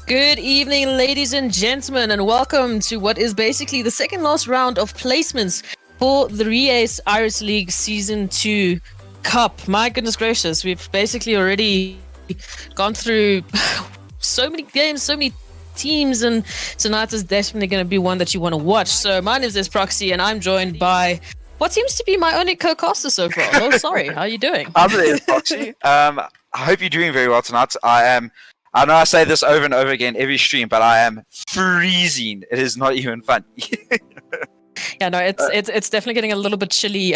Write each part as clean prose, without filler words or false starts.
Good evening, ladies and gentlemen, and welcome to what is basically the second last round of placements for the REacce Iris League Season 2 Cup. My goodness gracious, we've basically already gone through so many games, so many teams, and tonight is definitely going to be one that you want to watch. So my name is Proxy, and I'm joined by what seems to be my only co-caster so far. Oh, sorry, how are you doing? I'm there, Proxy. I hope you're doing very well tonight. I know I say this over and over again every stream, but I am freezing. It is not even fun. Yeah, no, it's definitely getting a little bit chilly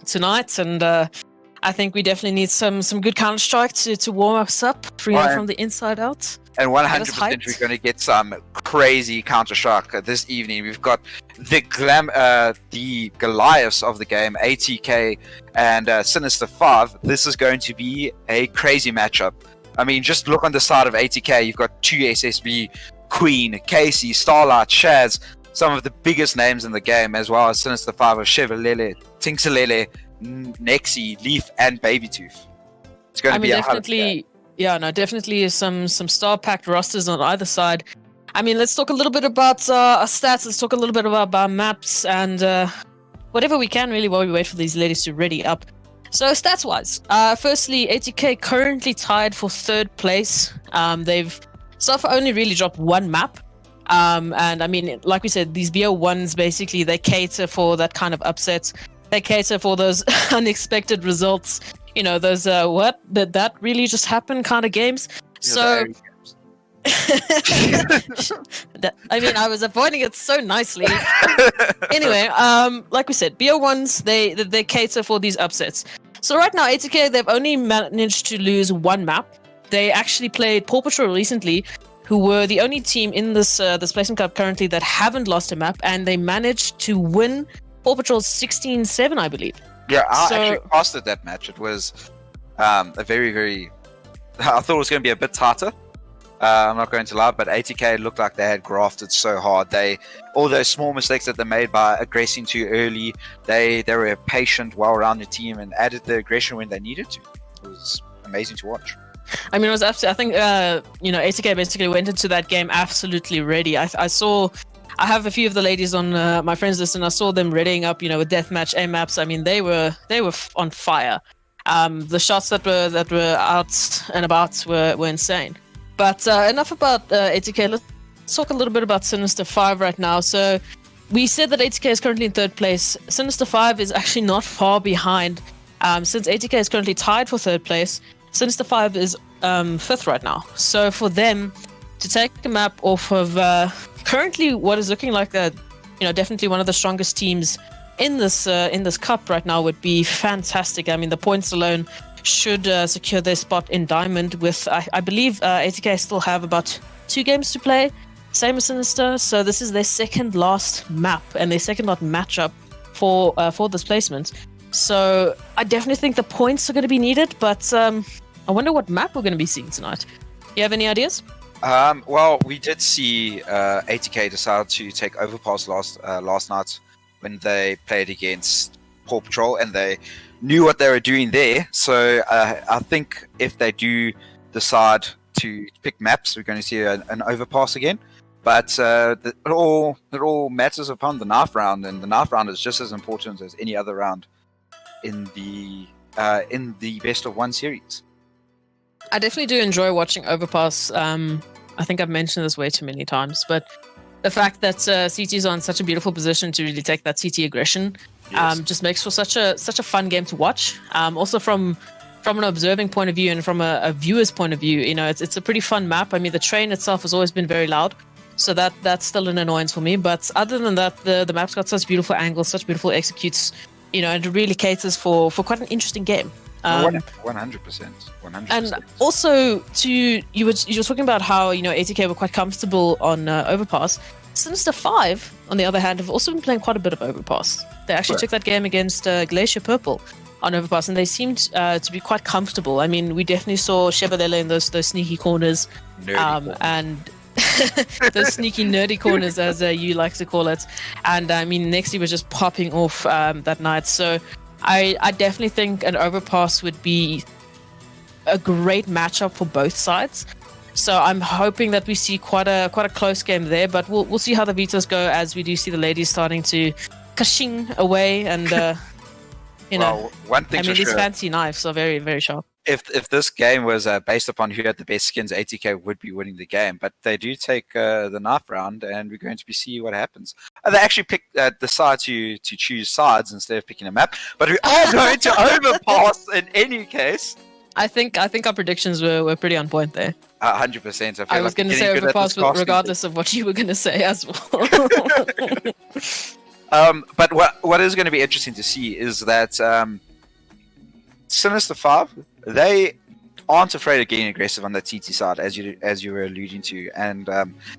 tonight, and I think we definitely need some good Counter-Strike to warm us up from the inside out. And 100% we're going to get some crazy Counter-Strike this evening. We've got the Goliaths of the game, ATK and Sinister5. This is going to be a crazy matchup. I mean, just look on the side of ATK. You've got 2 SSB, Queen, Casey, Starlight, Shaz, some of the biggest names in the game, as well as Sinister5 of Chevalele, Tinxalele, Nexi, Leaf, and Babytooth. It's going to be definitely, definitely some star-packed rosters on either side. I mean, let's talk a little bit about our stats. Let's talk a little bit about our maps and whatever we can really while we wait for these ladies to ready up. So stats-wise, firstly, ATK currently tied for 3rd place. They've so far only really dropped 1 map. And I mean, like we said, these BO1s, basically, they cater for that kind of upsets. They cater for those unexpected results. You know, those, what? Did that really just happen kind of games? So... I mean, I was avoiding it so nicely. Anyway, like we said, BO1s, they cater for these upsets. So right now, ATK, they've only managed to lose 1 map. They actually played Paw Patrol recently, who were the only team in this placement cup currently that haven't lost a map, and they managed to win Paw Patrol 16-7, I believe. Yeah, I actually casted that match. It was a very, very... I thought it was going to be a bit tighter. I'm not going to lie, but ATK looked like they had grafted so hard. All those small mistakes that they made by aggressing too early, they were patient, well-rounded team and added the aggression when they needed to. It was amazing to watch. I mean, it was absolutely. I think ATK basically went into that game absolutely ready. I have a few of the ladies on my friends list, and I saw them readying up, with deathmatch aim maps. I mean, they were on fire. The shots that were out and about were insane. But enough about ATK. Let's talk a little bit about Sinister5 right now. So we said that ATK is currently in 3rd place. Sinister5 is actually not far behind. Since ATK is currently tied for 3rd place, Sinister5 is 5th right now. So for them to take a map off of currently what is looking like definitely one of the strongest teams in this cup right now would be fantastic. I mean, the points alone should secure their spot in Diamond with, I believe, ATK still have about 2 games to play, same as Sinister, so this is their 2nd last map and their 2nd last matchup for this placement. So I definitely think the points are going to be needed, but I wonder what map we're going to be seeing tonight. You have any ideas? Well, we did see ATK decide to take Overpass last night when they played against Paw Patrol, and they knew what they were doing there. So I think if they do decide to pick maps, we're going to see an Overpass again. But it all matters upon the knife round, and the knife round is just as important as any other round in the best of 1 series. I definitely do enjoy watching Overpass. I think I've mentioned this way too many times, but the fact that CTs are in such a beautiful position to really take that CT aggression, yes, just makes for such a fun game to watch. Also from an observing point of view and from a viewer's point of view, it's a pretty fun map. I mean, the train itself has always been very loud, so that's still an annoyance for me. But other than that, the map's got such beautiful angles, such beautiful executes, and it really caters for quite an interesting game. 100%. And also, you were talking about how ATK were quite comfortable on Overpass. Sinister5, on the other hand, have also been playing quite a bit of Overpass. They actually took that game against Glacier Purple on Overpass, and they seemed to be quite comfortable. I mean, we definitely saw Chevalele in those sneaky corners, and those sneaky nerdy corners, as you like to call it. And I mean, Nexi was just popping off that night. So I definitely think an Overpass would be a great matchup for both sides. So I'm hoping that we see quite a close game there, but we'll see how the Vitas go as we do see the ladies starting to kashing away and one thing for these sure, fancy knives are very, very sharp. if this game was based upon who had the best skins, ATK would be winning the game. But they do take the knife round, and we're going to see what happens. They actually decide to choose sides instead of picking a map. But we are going to overpass in any case. I think our predictions were pretty on point there. 100%. I was going to say overpass regardless of what you were going to say as well. But what is going to be interesting to see is that Sinister5, they aren't afraid of getting aggressive on the TT side, as you were alluding to. And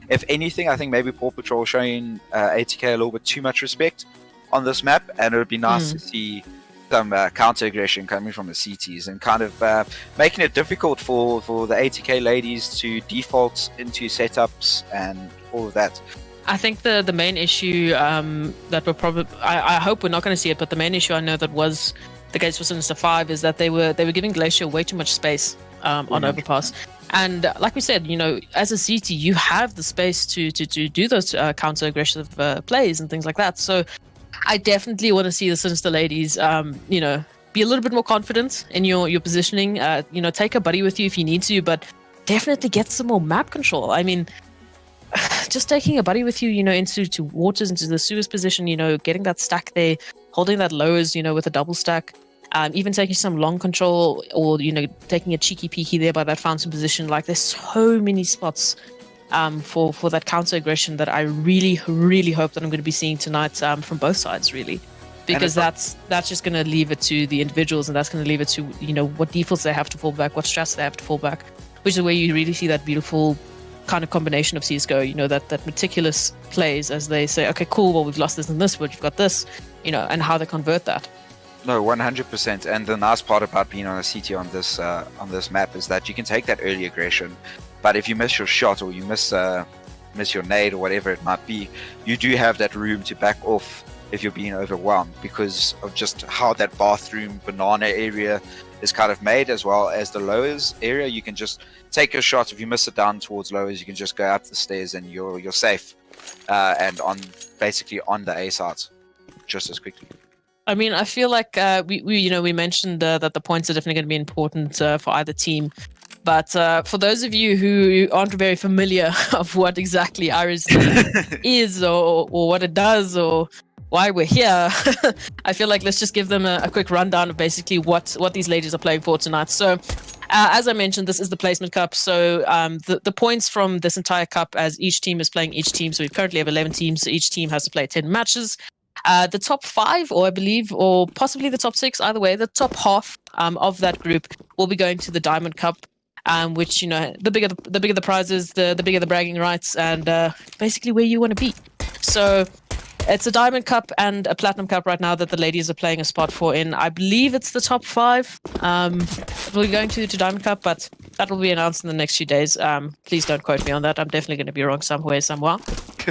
if anything, I think maybe Paw Patrol showing ATK a little bit too much respect on this map, and it would be nice to see some counter aggression coming from the CTs and kind of making it difficult for the ATK ladies to default into setups and all of that. I think the main issue that we're probably, I hope we're not going to see it, but the main issue I know that was the case for Sinister5 is that they were giving Glacier way too much space on overpass. And like we said, as a CT, you have the space to do those counter aggressive plays and things like that. So I definitely want to see the Sinister ladies, be a little bit more confident in your positioning. Take a buddy with you if you need to, but definitely get some more map control. I mean, just taking a buddy with you, into waters, into the sewers position, getting that stack there, holding that lowers, with a double stack, even taking some long control or, taking a cheeky peeky there by that fountain position. Like, there's so many spots for that counter aggression that I really, really hope that I'm going to be seeing tonight from both sides, really. Because that's just going to leave it to the individuals, and that's going to leave it to, what defaults they have to fall back, what strats they have to fall back, which is where you really see that beautiful kind of combination of CSGO, that meticulous plays as they say, okay, cool, well, we've lost this and this, but you've got this, and how they convert that. No, 100%. And the nice part about being on a CT on this map is that you can take that early aggression, but if you miss your shot or you miss your nade or whatever it might be, you do have that room to back off if you're being overwhelmed because of just how that bathroom banana area is kind of made, as well as the lowers area. You can just take your shot. If you miss it down towards lowers, you can just go up the stairs and you're safe and basically on the A side just as quickly. I mean, I feel like we mentioned that the points are definitely going to be important for either team. But for those of you who aren't very familiar of what exactly REacce is or what it does or why we're here, I feel like let's just give them a quick rundown of basically what these ladies are playing for tonight. So as I mentioned, this is the placement cup. So the points from this entire cup, as each team is playing each team. So we currently have 11 teams. So each team has to play 10 matches. The top 5, or I believe, or possibly the top 6, either way, the top half of that group will be going to the Diamond Cup, which, the bigger the prizes, the bigger the bragging rights, and basically where you want to be. So it's a Diamond Cup and a Platinum Cup right now that the ladies are playing a spot for in. I believe it's the top 5. We'll be going to Diamond Cup, but that will be announced in the next few days. Please don't quote me on that. I'm definitely going to be wrong somewhere.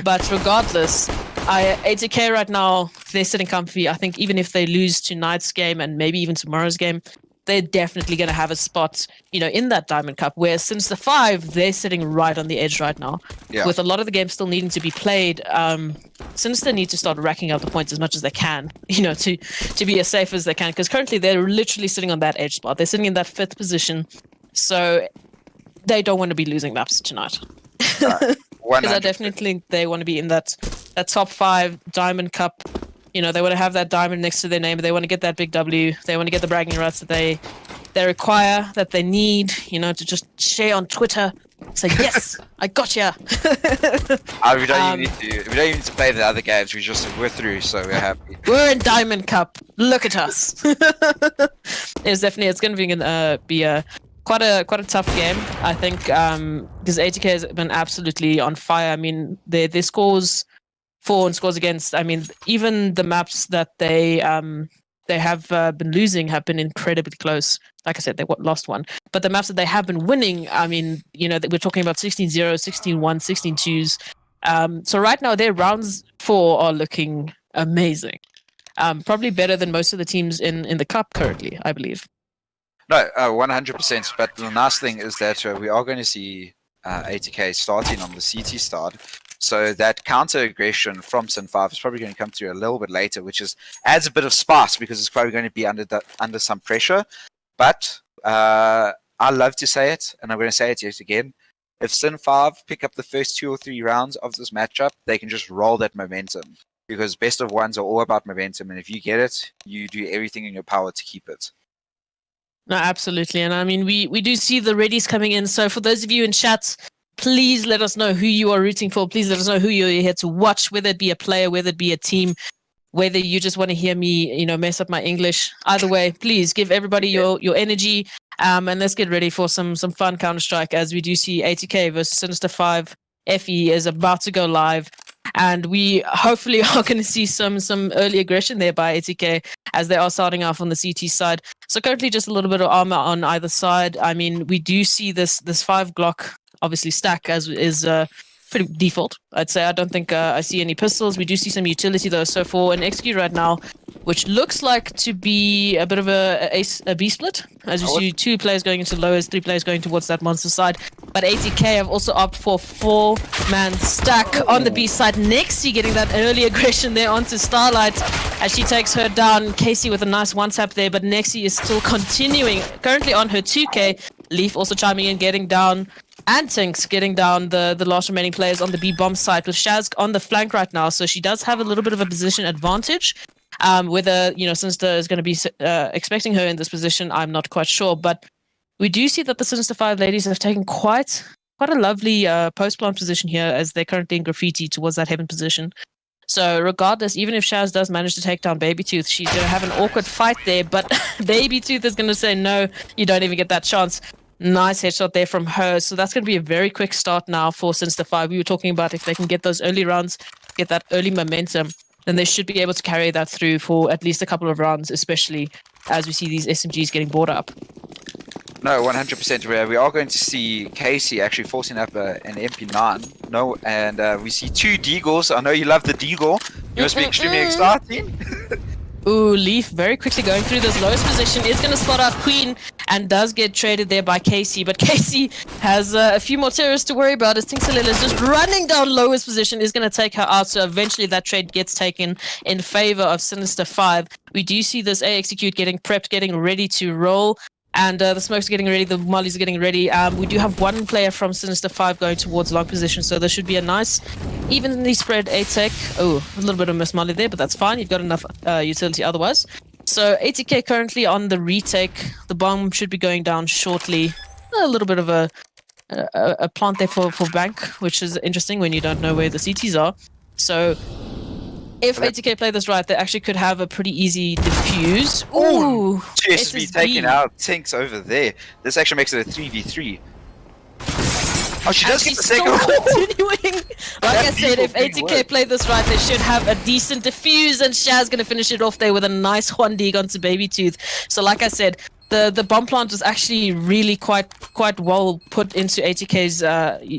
But regardless, ATK right now, they're sitting comfy. I think even if they lose tonight's game and maybe even tomorrow's game, they're definitely going to have a spot, in that Diamond Cup. Whereas Sinister5, they're sitting right on the edge right now. Yeah. With a lot of the games still needing to be played, Sinister need to start racking up the points as much as they can, to be as safe as they can. Because currently they're literally sitting on that edge spot. They're sitting in that 5th position. So they don't want to be losing maps tonight. Because I definitely think they want to be in that top 5 Diamond Cup. They want to have that diamond next to their name. They want to get that big W. They want to get the bragging rights that they require, that they need, to just share on Twitter. Say, yes, I gotcha. We don't even need to play the other games. We're through, so we're happy. We're in Diamond Cup. Look at us. It's going to be quite a tough game, I think, because ATK has been absolutely on fire. I mean, their scores for and scores against. I mean, even the maps that they have been losing have been incredibly close. Like I said, they lost one. But the maps that they have been winning, I mean, we're talking about 16-0, 16-1, 16-2s. So right now, their rounds 4 are looking amazing. Probably better than most of the teams in the cup currently, I believe. No, 100%. But the nice thing is that we are going to see ATK starting on the CT start. So that counter aggression from Sin5 is probably going to come through a little bit later, which adds a bit of spice because it's probably going to be under some pressure. But I love to say it, and I'm going to say it yet again. If Sin5 pick up the first 2 or 3 rounds of this matchup, they can just roll that momentum, because best of ones are all about momentum, and if you get it, you do everything in your power to keep it. No, absolutely. And I mean, we do see the readies coming in. So for those of you in chat, please let us know who you are rooting for. Please let us know who you're here to watch, whether it be a player, whether it be a team, whether you just want to hear me, mess up my English. Either way, please give everybody your energy, and let's get ready for some fun Counter-Strike, as we do see ATK versus Sinister5. FE is about to go live, and we hopefully are going to see some early aggression there by ATK, as they are starting off on the CT side. So currently just a little bit of armor on either side. I mean, we do see this 5 Glock obviously stack as is pretty default, I'd say. I don't think I see any pistols. We do see some utility though. So for an XQ right now, which looks like to be a bit of a B split, as you see 2 players going into lowers, 3 players going towards that monster side. But ATK have also opted for 4-man stack on the B side. Nexi getting that early aggression there onto Starlight as she takes her down. Casey with a nice one-tap there, but Nexi is still continuing, currently on her 2K. Leaf also chiming in, getting down, and Tinks getting down the last remaining players on the B bomb side, with Shaz on the flank right now. So she does have a little bit of a position advantage. Whether, Sinister is going to be expecting her in this position, I'm not quite sure. But we do see that the Sinister5 ladies have taken quite a lovely post-plant position here, as they're currently in graffiti towards that heaven position. So regardless, even if Shaz does manage to take down Baby Tooth, she's going to have an awkward fight there. But Baby Tooth is going to say, no, you don't even get that chance. Nice headshot there from her. So that's going to be a very quick start now for Sinister5. We were talking about if they can get those early rounds, get that early momentum, then they should be able to carry that through for at least a couple of rounds, especially as we see these SMGs getting bought up. No, 100%. We are going to see Casey actually forcing up an MP9. No, and we see 2 Deagles. I know you love the Deagle. You must be extremely exciting. Ooh, Leaf very quickly going through this lowest position, is going to spot out Queen, and does get traded there by Casey. But Casey has a few more terrorists to worry about, as Tinksellele is just running down lowest position, is going to take her out. So eventually that trade gets taken in favor of Sinister5. We do see this A execute getting prepped, getting ready to roll. And the smokes are getting ready, the mollies are getting ready. We do have 1 player from Sinister5 going towards long position, so there should be a nice evenly spread ATK. Oh, a little bit of miss molly there, but that's fine. You've got enough utility otherwise. So ATK currently on the retake. The bomb should be going down shortly. A little bit of a plant there for Bank, which is interesting when you don't know where the CTs are. So if ATK play this right, they actually could have a pretty easy defuse. Ooh, SSB taking out Tinks over there. This actually makes it a 3v3. Oh, she does get the second one. Continuing. Like I said, if ATK play this right, they should have a decent defuse, and Shaz going to finish it off there with a nice one dig onto Baby Tooth. So like I said, the bomb plant was actually really quite well put into ATK's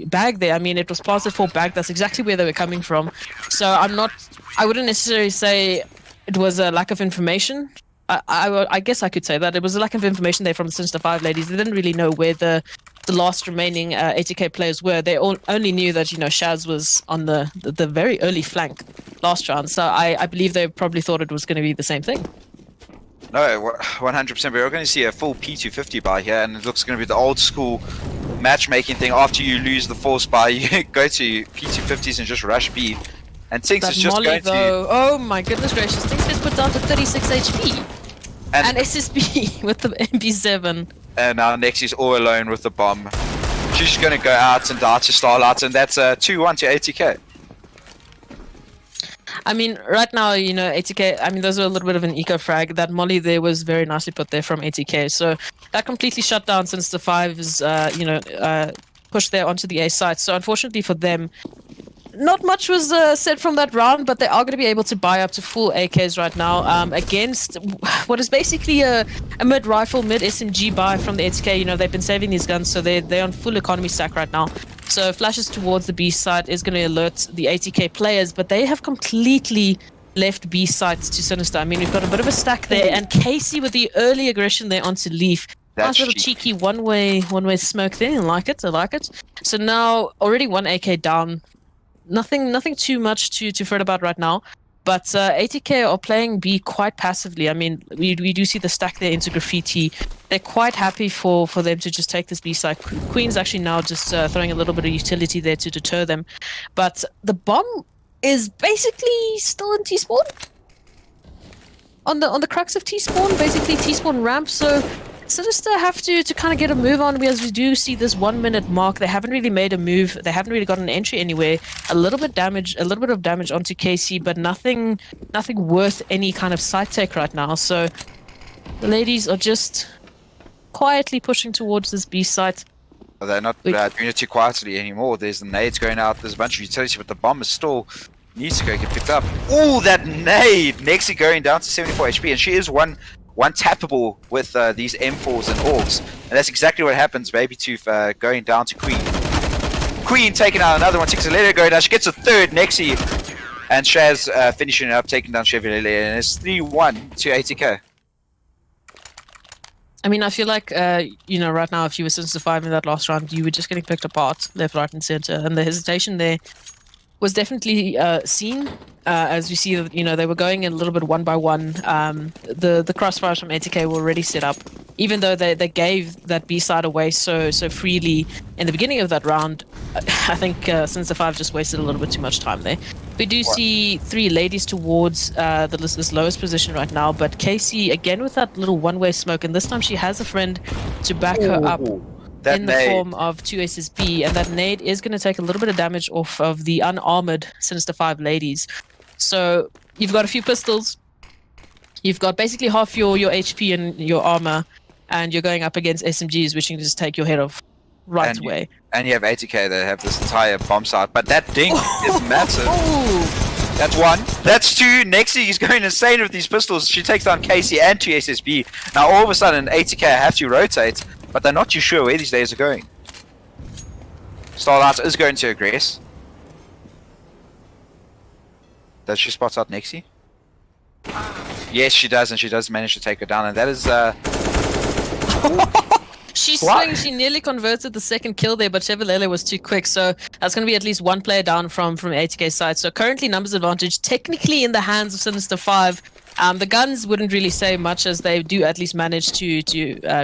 bag there. I mean, it was planted for bag. That's exactly where they were coming from. So I wouldn't necessarily say it was a lack of information. I guess I could say that it was a lack of information there from the Sinister5 ladies. They didn't really know where the last remaining ATK players were. They only knew that Shaz was on the very early flank last round. So I believe they probably thought it was going to be the same thing. No, 100%. We're going to see a full P250 buy here, and it looks going to be the old school matchmaking thing. After you lose the force buy, you go to P250s and just rush B. And Tinks is just molly, going though, to... Oh my goodness gracious. Tinks gets put down to 36 HP. And SSB with the MP7. And now Nexi's all alone with the bomb. She's just going to go out and die to Starlight, and that's a 2-1 to ATK. I mean, right now, ATK, I mean, those are a little bit of an eco frag. That molly there was very nicely put there from ATK. So that completely shut down Sinister5's, pushed there onto the A site. So unfortunately for them, not much was said from that round, but they are going to be able to buy up to full AKs right now against what is basically a mid-rifle, mid-SMG buy from the ATK. They've been saving these guns, so they're on full economy stack right now. So flashes towards the B site is going to alert the ATK players, but they have completely left B sites to Sinister. I mean, we've got a bit of a stack there, and Casey with the early aggression there onto Leaf Nice little cheeky one-way smoke there. I like it. So now already one AK down. Nothing too much to fret about right now. But ATK are playing B quite passively. I mean, we do see the stack there into Graffiti. They're quite happy for them to just take this B side. Queen's actually now just throwing a little bit of utility there to deter them. But the bomb is basically still in T-spawn. On the crux of T-spawn, basically T-spawn ramp. So Sinister have to kind of get a move on, because we do see this 1 minute mark. They haven't really made a move. They haven't really got an entry anywhere. A little bit of damage onto KC, but nothing worth any kind of side take right now. So the ladies are just quietly pushing towards this B site. They're not doing it too quietly anymore. There's the nades going out. There's a bunch of utility, but the bomb is still needs to go get picked up. Oh, that nade! Nexi going down to 74 HP, and she is one tappable with these M4s and AUGs. And that's exactly what happens, Baby Tooth going down to Queen. Queen taking out another one, Tixalele going down. She gets a third, Nexi. And Shaz finishing it up, taking down Chevrolet. And it's 3-1 to ATK. I mean, I feel like, right now, if you were Sinister5 in that last round, you were just getting picked apart, left, right, and center. And the hesitation there was definitely seen. As we see, they were going in a little bit one by one. The crossfires from ATK were already set up, even though they gave that B side away so freely in the beginning of that round. I think Sinister5 just wasted a little bit too much time there. We do see 3 ladies towards this lowest position right now, but Casey again with that little one-way smoke, and this time she has a friend to back her up. In the form of 2 SSB, and that nade is going to take a little bit of damage off of the unarmored Sinister5 ladies. So you've got a few pistols, you've got basically half your HP and your armor, and you're going up against SMGs, which can just take your head off right away. And you have ATK that have this entire bomb site, but that ding is massive. That's 1. That's 2. Nexi is going insane with these pistols. She takes down Casey and 2 SSB. Now all of a sudden ATK have to rotate, but they're not too sure where these days are going. Starlight is going to aggress. Does she spot out Nexi? Yes, she does, and she does manage to take her down, and that is She swings, she nearly converted the second kill there, but Chevrolet was too quick, so that's going to be at least 1 player down from ATK's side. So currently numbers advantage technically in the hands of Sinister5. The guns wouldn't really say much, as they do at least manage to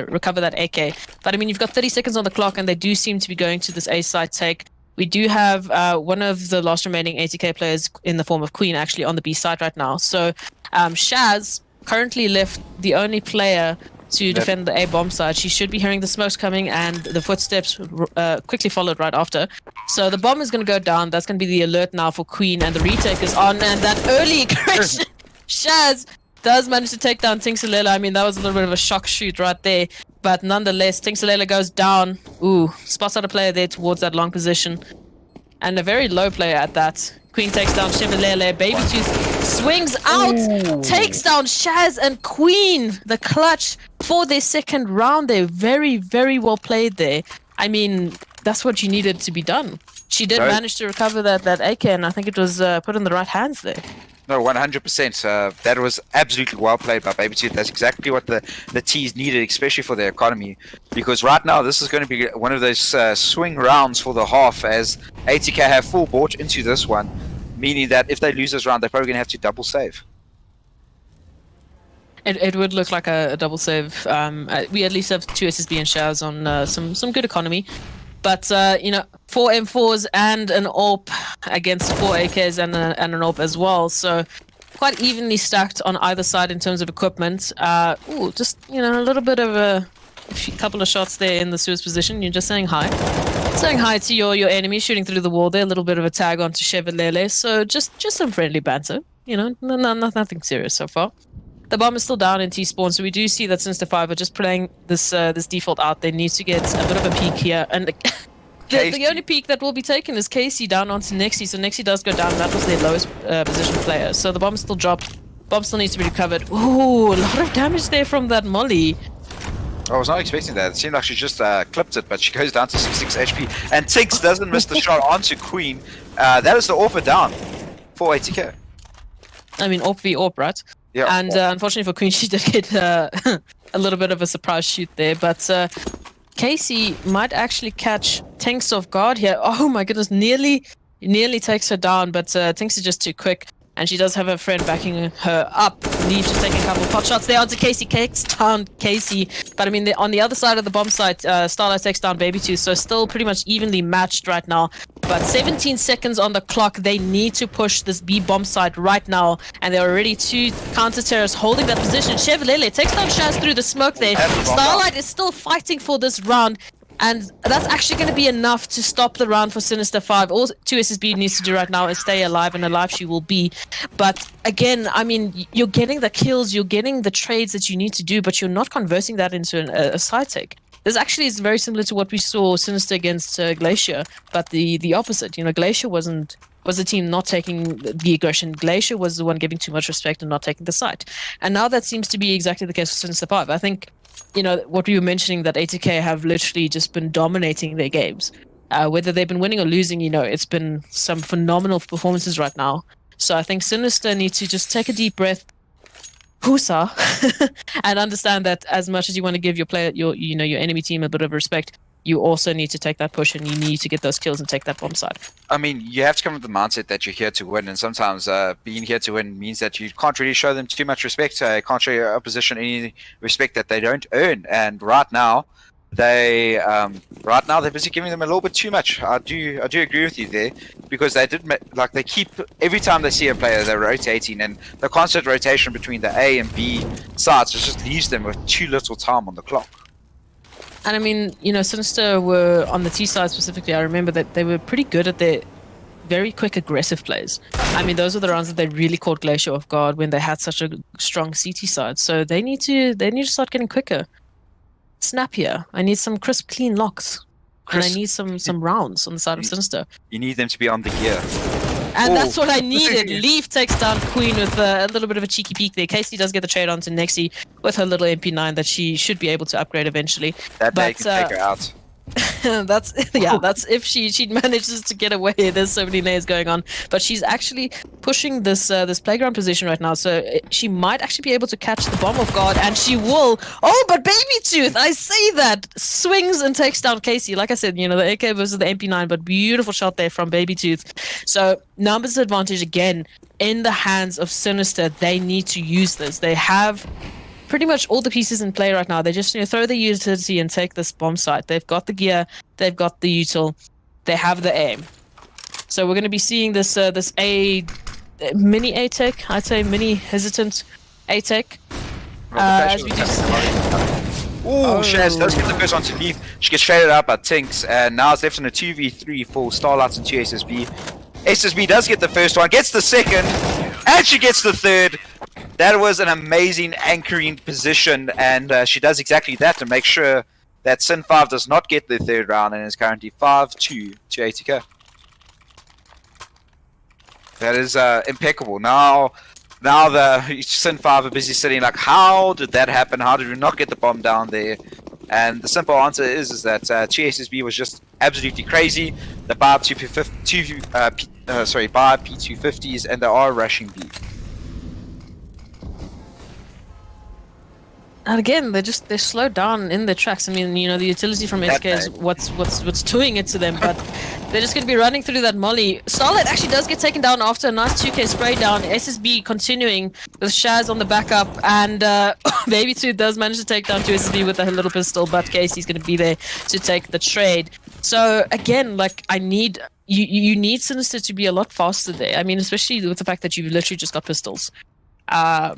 recover that AK. But I mean, you've got 30 seconds on the clock, and they do seem to be going to this A side take. We do have one of the last remaining ATK players in the form of Queen actually on the B side right now. So Shaz currently left the only player to defend the A bomb side. She should be hearing the smokes coming, and the footsteps quickly followed right after. So the bomb is going to go down. That's going to be the alert now for Queen, and the retake is on, and that early aggression. Shaz does manage to take down Tixalele. I mean, that was a little bit of a shock shoot right there. But nonetheless, Tixalele goes down. Ooh, spots out a player there towards that long position. And a very low player at that. Queen takes down Chevrolet. Baby Tooth swings out, takes down Shaz and Queen. The clutch for their second round. They're very, very well played there. I mean, that's what you needed to be done. She did manage to recover that AK, and I think it was put in the right hands there. No, 100%. That was absolutely well played by Baby Tooth. That's exactly what the T's needed, especially for their economy. Because right now, this is going to be one of those swing rounds for the half, as ATK have full bought into this one. Meaning that if they lose this round, they're probably going to have to double save. It would look like a double save. We at least have 2 SSB and Shaz on some good economy. But, 4 M4s and an AWP against 4 AKs and an AWP as well. So quite evenly stacked on either side in terms of equipment. Just, a little bit of a couple of shots there in the Suez position. You're just saying hi. Saying hi to your enemy, shooting through the wall there. A little bit of a tag onto Chevrolet. So just some friendly banter. Nothing serious so far. The bomb is still down in T-spawn, so we do see that Sinister5 are just playing this default out. They need to get a bit of a peek here, and the only peek that will be taken is Casey down onto Nexi. So Nexi does go down. That was their lowest position player. So the bomb still dropped. Bomb still needs to be recovered. Ooh, a lot of damage there from that molly. I was not expecting that. It seemed like she just clipped it, but she goes down to 66 HP, and Tix doesn't miss the shot onto Queen. That is the AWP down for ATK. I mean, AWP v AWP, right? Yeah. And unfortunately for Queen, she did get a little bit of a surprise shoot there. But Casey might actually catch Tinks off guard here. Oh my goodness, nearly takes her down, but Tinks is just too quick. And she does have her friend backing her up. Leaves just taking a couple of pot shots there onto Casey. Takes down Casey. But I mean, on the other side of the bomb site, Starlight takes down Baby2. So still pretty much evenly matched right now. But 17 seconds on the clock. They need to push this B bomb site right now. And there are already 2 counter-terrorists holding that position. Chevalele takes down Shaz through the smoke there. Starlight is still fighting for this round. And that's actually going to be enough to stop the round for Sinister5. All 2SSB needs to do right now is stay alive, and alive she will be. But again, I mean, you're getting the kills, you're getting the trades that you need to do, but you're not converting that into a side take. This actually is very similar to what we saw Sinister against Glacier, but the opposite. You know, Glacier was the team not taking the aggression. Glacier was the one giving too much respect and not taking the site. And now that seems to be exactly the case for Sinister5. I think, you know, what we were mentioning, that ATK have literally just been dominating their games. Whether they've been winning or losing, you know, it's been some phenomenal performances right now. So I think Sinister needs to just take a deep breath, Husa, and understand that as much as you want to give your player, your enemy team a bit of respect, you also need to take that push and you need to get those kills and take that bomb side. I mean, you have to come with the mindset that you're here to win, and sometimes being here to win means that you can't really show them too much respect. Can't show your opposition any respect that they don't earn. And right now, they're busy giving them a little bit too much. I do agree with you there, because they they keep, every time they see a player, they're rotating, and the constant rotation between the A and B sides just leaves them with too little time on the clock. And I mean, you know, Sinister were on the T side specifically. I remember that they were pretty good at their very quick aggressive plays. I mean, those were the rounds that they really caught Glacier off guard when they had such a strong CT side. So they need to start getting quicker, snappier. I need some crisp, clean locks, and I need some rounds on the side of Sinister. You need them to be on the gear. And that's what I needed. Leaf takes down Queen with a little bit of a cheeky peek there. Casey does get the trade onto Nexi with her little MP9 that she should be able to upgrade eventually. That may can take her out. that's if she manages to get away. There's so many layers going on, but she's actually pushing this playground position right now, so she might actually be able to catch the bomb off guard, and she will. Oh, but Baby Tooth, I say that, swings and takes down Casey. Like I said, you know, the AK versus the MP9, but beautiful shot there from Baby Tooth. So numbers advantage again in the hands of Sinister. They need to use this. They have pretty much all the pieces in play right now. They just, you know, throw the utility and take this bomb site. They've got the gear, they've got the util, they have the aim. So we're going to be seeing this mini A-Tech, I'd say mini hesitant A-Tech. As we do. Shaz does get the first one to Leaf. She gets traded out by Tinks, and now it's left in a 2v3 for Starlights and 2 SSB. SSB does get the first one, gets the second, and she gets the third. That was an amazing anchoring position, and she does exactly that to make sure that Sin5 does not get the third round and is currently 5-2 to ATK. That is impeccable. Now the Sin5 are busy sitting like, how did that happen? How did we not get the bomb down there? And the simple answer is that TSSB was just absolutely crazy. They buy P250s, and they are rushing B. And again, they're slowed down in their tracks. I mean, you know, the utility from SK is what's doing it to them, but they're just going to be running through that molly. Starlight actually does get taken down after a nice 2k spray down. SSB continuing with Shaz on the backup, and Baby 2 does manage to take down 2SSB with a little pistol, but Casey's going to be there to take the trade. So again, like, you need Sinister to be a lot faster there. I mean, especially with the fact that you've literally just got pistols. And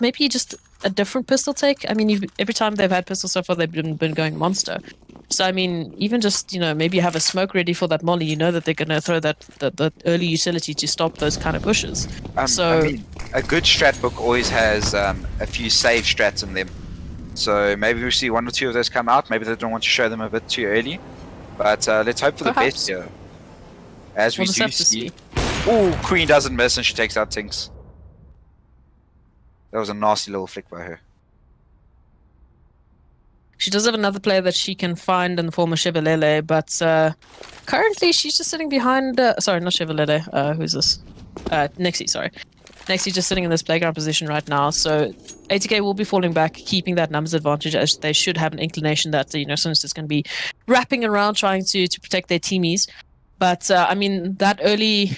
maybe just a different pistol take. I mean, every time they've had pistols so far, they've been going monster. So I mean, even just, you know, maybe have a smoke ready for that molly. You know that they're gonna throw that early utility to stop those kind of pushes. So I mean, a good strat book always has a few save strats in them. So maybe we'll see one or two of those come out. Maybe they don't want to show them a bit too early. But let's hope for the best here. As we do see. Oh, Queen doesn't miss and she takes out Tinks. That was a nasty little flick by her. She does have another player that she can find in the form of Chevalele, but currently she's just sitting behind... sorry, not Chevalele. Who's this? Nexi, sorry. Nexi just sitting in this playground position right now. So ATK will be falling back, keeping that numbers advantage, as they should have an inclination that, Sinister's going to be wrapping around trying to protect their teamies. But I mean, that early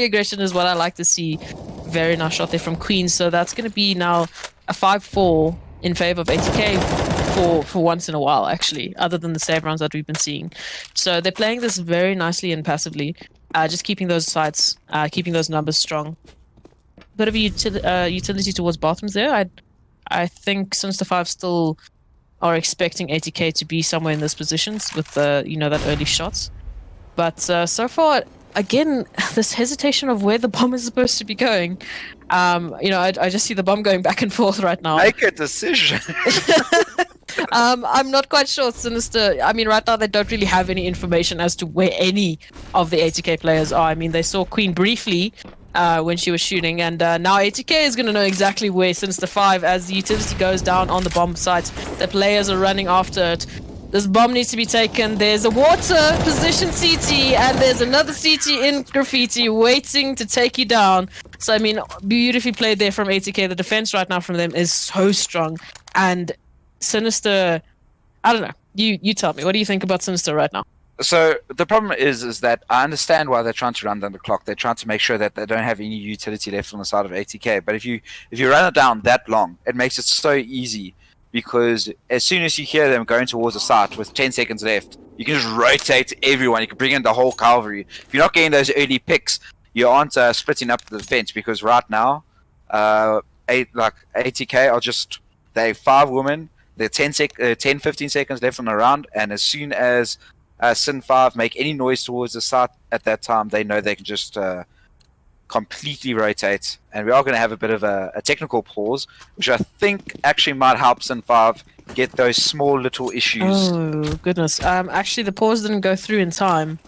aggression is what I like to see. Very nice shot there from Queen. So that's going to be now a 5-4 in favor of ATK for once in a while, actually, other than the save rounds that we've been seeing. So they're playing this very nicely and passively, just keeping those sites, keeping those numbers strong. Bit of a utility towards bathrooms there. I think Sinister5 still are expecting ATK to be somewhere in those positions with that early shots. But so far, again, this hesitation of where the bomb is supposed to be going. I just see the bomb going back and forth right now. Make a decision. I'm not quite sure. Sinister, I mean, right now they don't really have any information as to where any of the ATK players are. I mean, they saw Queen briefly when she was shooting, and now ATK is going to know exactly where Sinister5, as the utility goes down on the bomb site. The players are running after it. This bomb needs to be taken. There's a water position CT, and there's another CT in graffiti waiting to take you down. So, I mean, beautifully played there from ATK. The defense right now from them is so strong. And Sinister, I don't know. You tell me. What do you think about Sinister right now? So the problem is that I understand why they're trying to run down the clock. They're trying to make sure that they don't have any utility left on the side of ATK. But if you run it down that long, it makes it so easy. Because as soon as you hear them going towards the site with 10 seconds left, you can just rotate everyone. You can bring in the whole cavalry. If you're not getting those early picks, you aren't splitting up the defense. Because right now, ATK are they're 5 women. They're 10-15 seconds left on the round. And as soon as Sin5 make any noise towards the site at that time, they know they can just completely rotate, and we are going to have a bit of a technical pause, which I think actually might help Sin5 get those small little issues. Oh goodness! Actually, the pause didn't go through in time.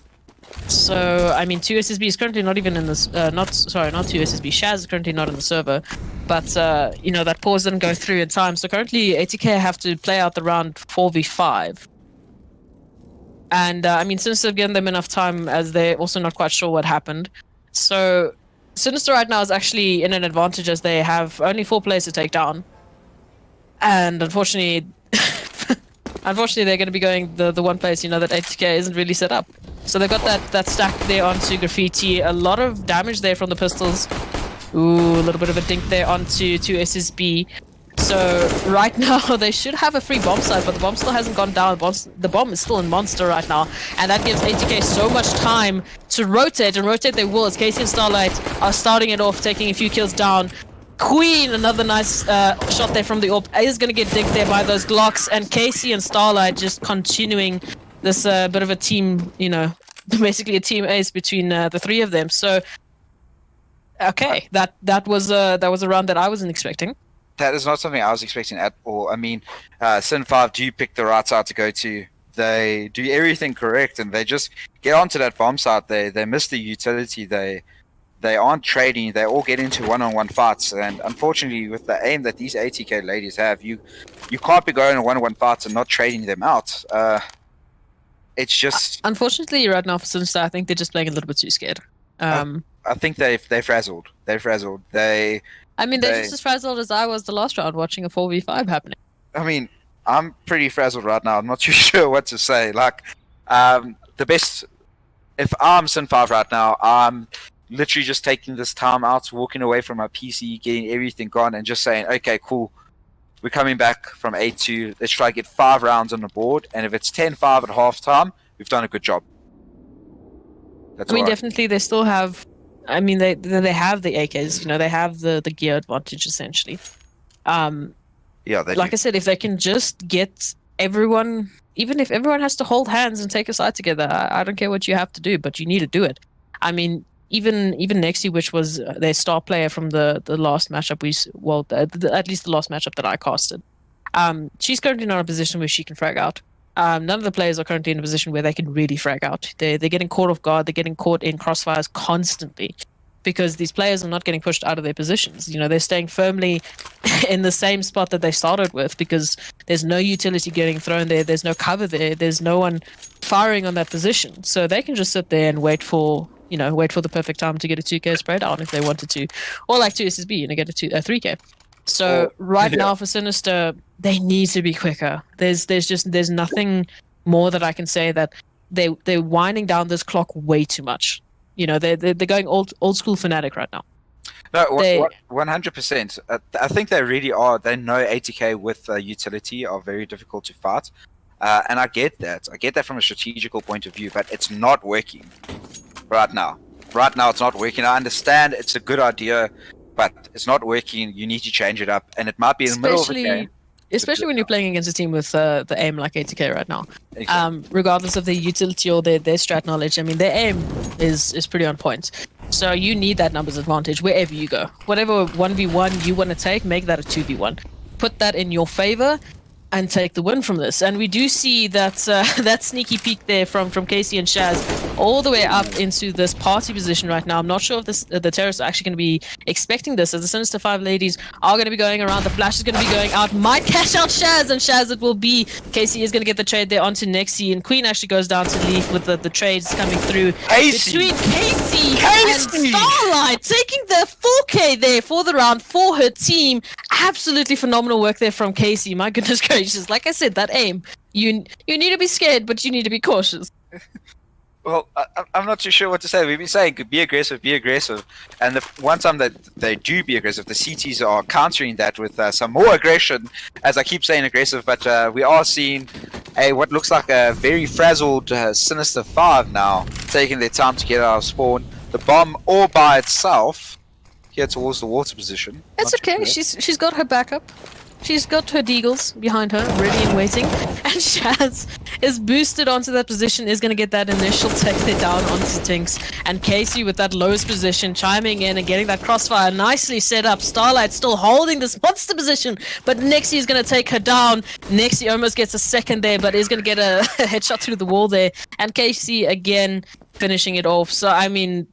So I mean, 2SSB is currently not even in this. Not 2SSB. Shaz is currently not in the server, but that pause didn't go through in time. So currently, ATK have to play out the round 4v5. And I mean, Sinister have given them enough time, as they're also not quite sure what happened. So Sinister right now is actually in an advantage, as they have only 4 players to take down. And unfortunately, they're going to be going the one place, that ATK isn't really set up. So they've got that stack there onto graffiti. A lot of damage there from the pistols. Ooh, a little bit of a dink there onto SSB. So right now they should have a free bomb site, but the bomb still hasn't gone down. The bomb is still in Monster right now, and that gives ATK so much time to rotate, and rotate they will, as Casey and Starlight are starting it off, taking a few kills down. Queen, another nice shot there from the AWP, is going to get digged there by those Glocks, and Casey and Starlight just continuing this bit of a team, basically a team ace between the 3 of them. So, okay, that was a round that I wasn't expecting. That is not something I was expecting at all. I mean, Sin5 do pick the right side to go to. They do everything correct, and they just get onto that bomb site. They miss the utility. They aren't trading. They all get into one-on-one fights. And unfortunately, with the aim that these ATK ladies have, you can't be going in one-on-one fights and not trading them out. It's just... Unfortunately, right now for Sinister, I think they're just playing a little bit too scared. I think they're frazzled. They're frazzled. They're just as frazzled as I was the last round watching a 4v5 happening. I mean, I'm pretty frazzled right now. I'm not too sure what to say. Like, the best... If I'm Sin5 right now, I'm literally just taking this time out, walking away from my PC, getting everything gone, and just saying, okay, cool. We're coming back from 8-2. Let's try to get 5 rounds on the board. And if it's 10-5 at halftime, we've done a good job. That's definitely they still have... I mean, they have the AKs, they have the gear advantage, essentially. Yeah, like I said, if they can just get everyone, even if everyone has to hold hands and take a side together, I don't care what you have to do, but you need to do it. I mean, even Nexi, which was their star player from the last matchup at least the last matchup that I casted, she's currently not in a position where she can frag out. None of the players are currently in a position where they can really frag out. They're getting caught off guard. They're getting caught in crossfires constantly because these players are not getting pushed out of their positions. They're staying firmly in the same spot that they started with because there's no utility getting thrown there. There's no cover there. There's no one firing on that position. So they can just sit there and wait for wait for the perfect time to get a 2k spray down if they wanted to, or like 2 SSB and get a 3k. So now for Sinister, they need to be quicker. There's nothing more that I can say that they're winding down this clock way too much. They're going old school Fnatic right now. No, 100%. I think they really are. They know ATK with utility are very difficult to fight. And I get that. I get that from a strategical point of view, but it's not working right now. Right now, it's not working. I understand it's a good idea, but it's not working. You need to change it up, and it might be in the middle of the game. Especially when you're playing against a team with the aim like ATK right now. Exactly. Regardless of their utility or their strat knowledge, I mean, their aim is pretty on point. So you need that numbers advantage wherever you go. Whatever 1v1 you want to take, make that a 2v1. Put that in your favor and take the win from this. And we do see that that sneaky peek there from Casey and Shaz all the way up into this party position right now. I'm not sure if the terrorists are actually going to be expecting this, as the Sinister5 ladies are going to be going around. The flash is going to be going out. Might cash out Shaz, and Shaz it will be. Casey is going to get the trade there onto Nexi, and Queen actually goes down to Leaf with the trades coming through. Between Casey and Starlight, taking the 4K there for the round for her team. Absolutely phenomenal work there from Casey. My goodness gracious. Like I said, that aim, you need to be scared, but you need to be cautious. Well, I'm not too sure what to say. We've been saying be aggressive, and the one time that they do be aggressive, the CTs are countering that with some more aggression. As I keep saying aggressive, but we are seeing what looks like a very frazzled Sinister5 now, taking their time to get out of spawn. The bomb all by itself here towards the water position. That's okay. She's got her backup. She's got her deagles behind her, ready and waiting. And Shaz is boosted onto that position, is going to get that initial take there down onto Tinks. And Casey with that lowest position, chiming in and getting that crossfire nicely set up. Starlight still holding this monster position, but Nexi is going to take her down. Nexi almost gets a second there, but is going to get a headshot through the wall there. And Casey again finishing it off. So, I mean,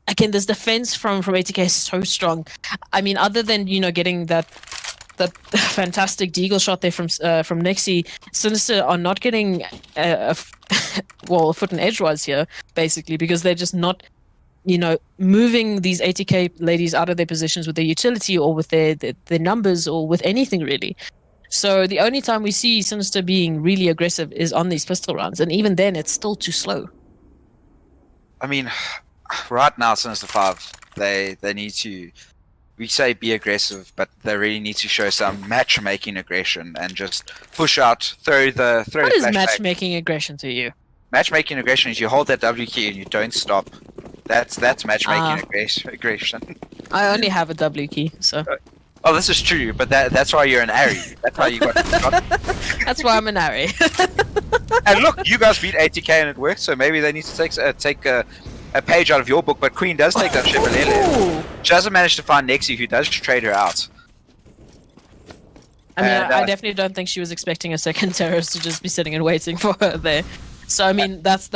again, this defense from ATK is so strong. I mean, other than, getting that fantastic deagle shot there from Nexi, Sinister are not getting a foot and edgewise here, basically, because they're just not, moving these ATK ladies out of their positions with their utility or with their numbers or with anything really. So the only time we see Sinister being really aggressive is on these pistol rounds, and even then it's still too slow. I mean, right now Sinister5, they need to. We say be aggressive, but they really need to show some matchmaking aggression and just push out, throw the What is matchmaking aggression to you? Matchmaking aggression is you hold that W key and you don't stop. That's matchmaking aggression. I only have a W key, so. Oh, this is true, but that's why you're an Ari. That's why you got. That's why I'm an Ari. And look, you guys beat ATK and it worked, so maybe they need to take a page out of your book, but Queen does take that Chevrolet. She hasn't managed to find Nexi, who does trade her out. I mean, I definitely don't think she was expecting a second terrorist to just be sitting and waiting for her there. So, I mean, that's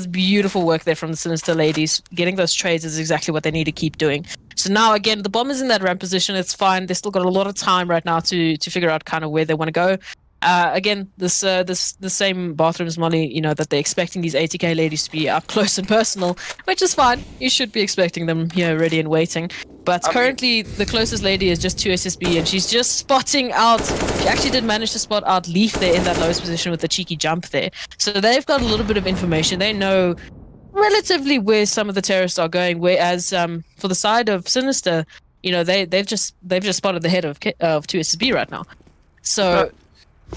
beautiful work there from the Sinister ladies. Getting those trades is exactly what they need to keep doing. So now, again, the bomb is in that ramp position. It's fine. They still got a lot of time right now to figure out kind of where they want to go. Again, the same bathrooms, Molly, that they're expecting these ATK ladies to be up close and personal, which is fine. You should be expecting them here, ready and waiting. But currently, the closest lady is just 2 SSB, and she's just spotting out. She actually did manage to spot out Leaf there in that lowest position with the cheeky jump there. So they've got a little bit of information. They know relatively where some of the terrorists are going. Whereas for the side of Sinister, they've just spotted the head of 2 SSB right now. So.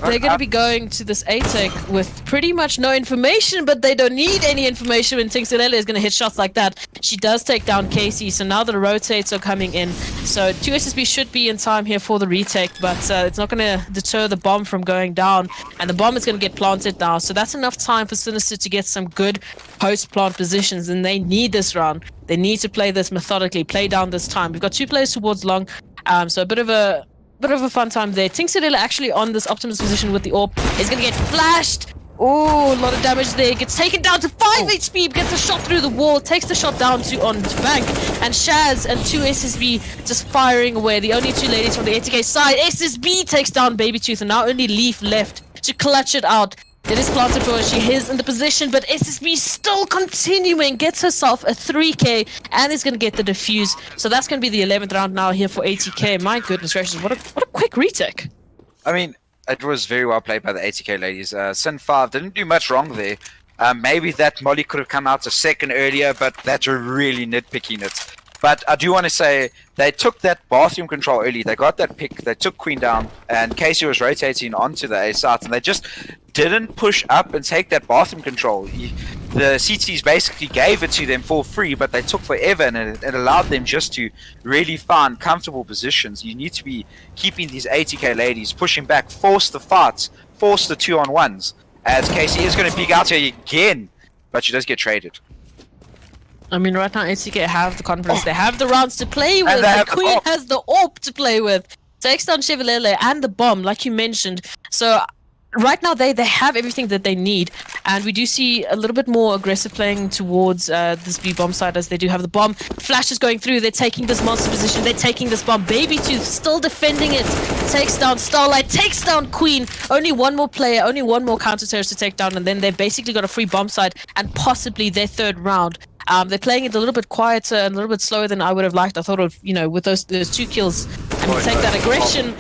They're going to be going to this ATK with pretty much no information, but they don't need any information when Tinxelele is going to hit shots like that. She does take down Casey, so now the rotates are coming in. So 2 SSB should be in time here for the retake, but it's not going to deter the bomb from going down, and the bomb is going to get planted now. So that's enough time for Sinister to get some good post-plant positions, and they need this round. They need to play this methodically, play down this time. We've got 2 players towards long, so a bit of a fun time there. Tinxelele actually on this Optimus position with the AWP is going to get flashed. Oh, a lot of damage there. Gets taken down to 5 HP, gets a shot through the wall, takes the shot down to Bank. And Shaz and 2 SSB just firing away. The only 2 ladies from the ATK side. SSB takes down Baby Tooth, and now only Leaf left to clutch it out. It is planted for her. She is in the position, but SSB still continuing. Gets herself a 3k and is going to get the defuse. So that's going to be the 11th round now here for ATK. My goodness gracious, what a quick retake. I mean, it was very well played by the ATK ladies. Sin5 didn't do much wrong there. Maybe that molly could have come out a second earlier, but that's really nitpicking it. But I do want to say they took that bathroom control early. They got that pick. They took Queen down, and Casey was rotating onto the A site, and they just didn't push up and take that bathroom control. The CTs basically gave it to them for free, but they took forever, and it allowed them just to really find comfortable positions. You need to be keeping these ATK ladies pushing back, force the fights, force the 2-on-1s, as Casey is going to peek out here again, but she does get traded. I mean, right now, ATK have the confidence. They have the rounds to play with. The Queen has the AWP to play with. Takes down Chevrolet and the bomb, like you mentioned. So right now, they have everything that they need. And we do see a little bit more aggressive playing towards this B bomb side, as they do have the bomb. Flash is going through. They're taking this monster position. They're taking this bomb. Baby Tooth still defending it. Takes down Starlight. Takes down Queen. Only one more player. Only one more counter-terrorist to take down. And then they've basically got a free bomb side and possibly their third round. They're playing it a little bit quieter and a little bit slower than I would have liked. I thought of, with those 2 kills and take that aggression.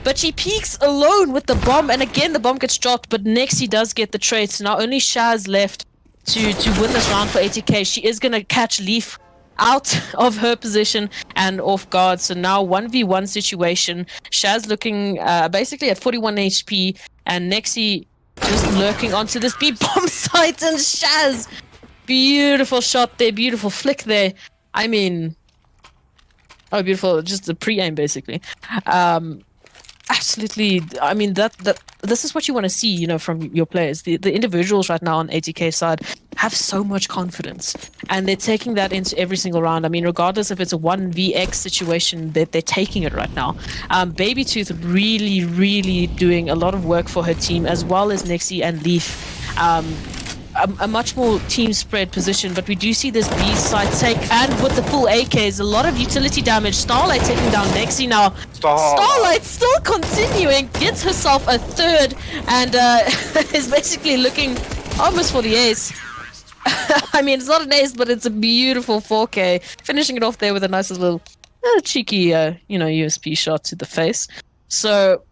But she peeks alone with the bomb, and again the bomb gets dropped, but Nexi does get the trade. So now only Shaz left to win this round for ATK. She is going to catch Leaf out of her position and off guard. So now 1v1 situation. Shaz looking basically at 41 HP, and Nexi just lurking onto this B bomb site, and Shaz... Beautiful shot there, beautiful flick there. I mean, oh, beautiful, just a pre-aim basically. Absolutely, I mean, this is what you want to see, from your players. The individuals right now on ATK side have so much confidence, and they're taking that into every single round. I mean, regardless if it's a 1vx situation, they're taking it right now. Baby Tooth really, really doing a lot of work for her team, as well as Nexi and Leaf. A much more team spread position, but we do see this B side take, and with the full AKs, a lot of utility damage. Starlight taking down Nexi now. Starlight still continuing, gets herself a third, and is basically looking almost for the ace. I mean, it's not an ace, but it's a beautiful 4K. Finishing it off there with a nice little cheeky, USP shot to the face. So,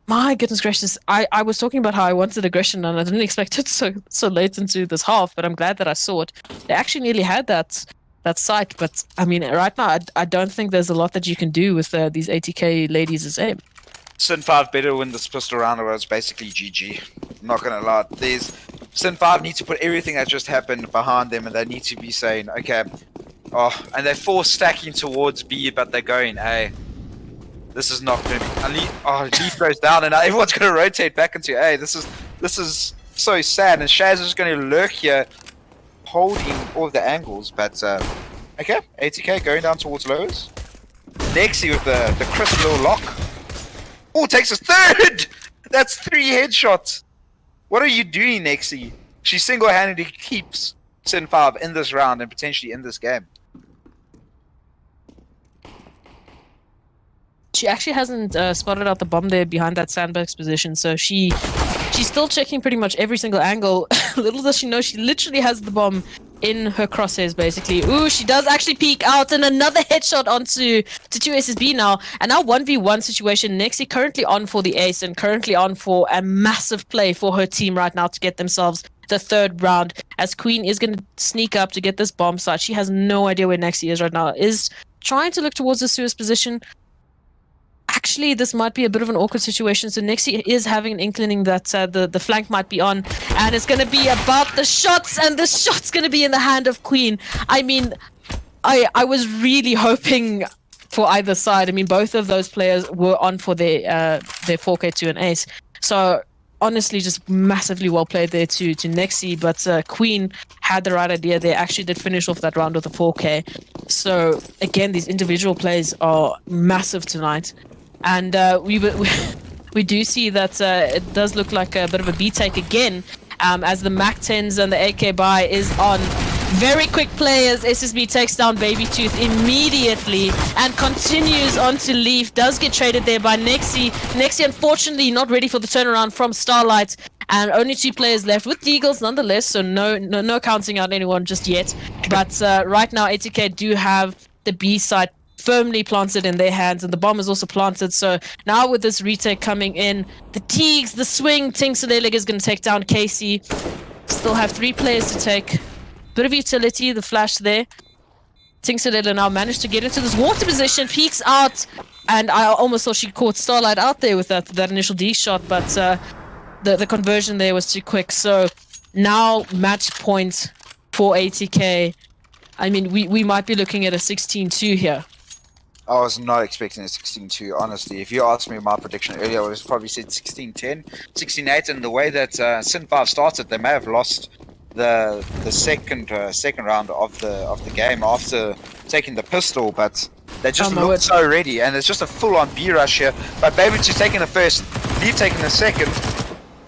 my goodness gracious, I was talking about how I wanted aggression, and I didn't expect it so late into this half, but I'm glad that I saw it. They actually nearly had that sight, but I mean, right now, I don't think there's a lot that you can do with these ATK ladies' aim. Sin5 better win this pistol round, or it's basically GG. I'm not gonna lie. Sin5 need to put everything that just happened behind them, and they need to be saying, okay, and they're 4 stacking towards B, but they're going A. This is not going to be... Leaf goes down, and now everyone's going to rotate back into A. This is so sad, and Shaz is going to lurk here, holding all of the angles, but... okay, ATK going down towards lowers. Nexi with the crisp little lock. Oh, takes his third! That's 3 headshots! What are you doing, Nexi? She single-handedly keeps Sin5 in this round, and potentially in this game. She actually hasn't spotted out the bomb there behind that sandbags position, so she's still checking pretty much every single angle. Little does she know, she literally has the bomb in her crosshairs, basically. Ooh, she does actually peek out, and another headshot onto 2 SSB now. And now 1v1 situation. Nexi currently on for the ace, and currently on for a massive play for her team right now to get themselves the 3rd round, as Queen is going to sneak up to get this bomb site. She has no idea where Nexi is right now. Is trying to look towards the Suez position. Actually, this might be a bit of an awkward situation. So Nexi is having an inkling that the flank might be on, and it's going to be about the shots, and the shot's going to be in the hand of Queen. I mean, I was really hoping for either side. I mean, both of those players were on for their 4K2 and ace. So honestly, just massively well played there to Nexi, but Queen had the right idea. They actually did finish off that round with a 4K. So again, these individual plays are massive tonight. And we do see that it does look like a bit of a B take again, as the Mac 10s and the AK buy is on. Very quick play as SSB takes down Baby Tooth immediately and continues on to Leaf. Does get traded there by Nexi. Nexi, unfortunately, not ready for the turnaround from Starlight. and only 2 players left with deagles nonetheless, so no counting out anyone just yet. But right now ATK do have the B site firmly planted in their hands, and the bomb is also planted. So now with this retake coming in, the Teagues, the swing, Tingsalele is going to take down Casey. Still have 3 players to take. Bit of utility, the flash there. Tingsalele now managed to get into this water position, peeks out, and I almost thought she caught Starlight out there with that initial D shot, but the conversion there was too quick. So now match point for ATK. I mean, we might be looking at a 16-2 here. I was not expecting a 16-2, honestly. If you asked me my prediction earlier, I would have probably said 16-10, 16-8, and the way that Sin5 started, they may have lost the second round of the game after taking the pistol, but they just look so ready, and it's just a full-on B rush here. But Baby2 taking the first, Leaf taking the second,